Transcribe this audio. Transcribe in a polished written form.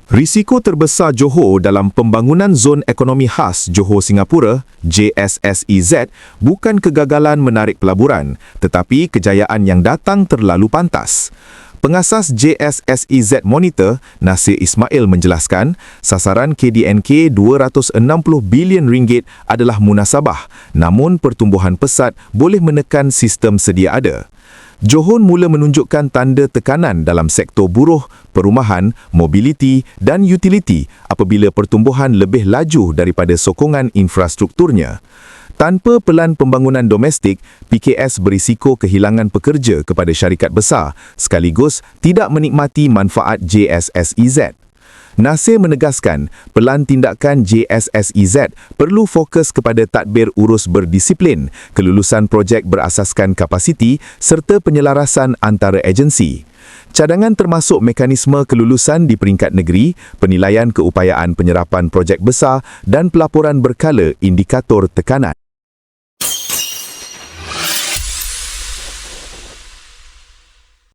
Risiko terbesar Johor dalam pembangunan Zon Ekonomi Khas Johor Singapura, JSSEZ, bukan kegagalan menarik pelaburan, tetapi kejayaan yang datang terlalu pantas. Pengasas JSSEZ Monitor, Nasir Ismail menjelaskan, sasaran KDNK RM260 bilion adalah munasabah, namun pertumbuhan pesat boleh menekan sistem sedia ada. Johor mula menunjukkan tanda tekanan dalam sektor buruh, perumahan, mobiliti dan utiliti apabila pertumbuhan lebih laju daripada sokongan infrastrukturnya. Tanpa pelan pembangunan domestik, PKS berisiko kehilangan pekerja kepada syarikat besar sekaligus tidak menikmati manfaat JSSEZ. Nasir menegaskan, pelan tindakan JSSEZ perlu fokus kepada tadbir urus berdisiplin, kelulusan projek berasaskan kapasiti serta penyelarasan antara agensi. Cadangan termasuk mekanisme kelulusan di peringkat negeri, penilaian keupayaan penyerapan projek besar dan pelaporan berkala indikator tekanan.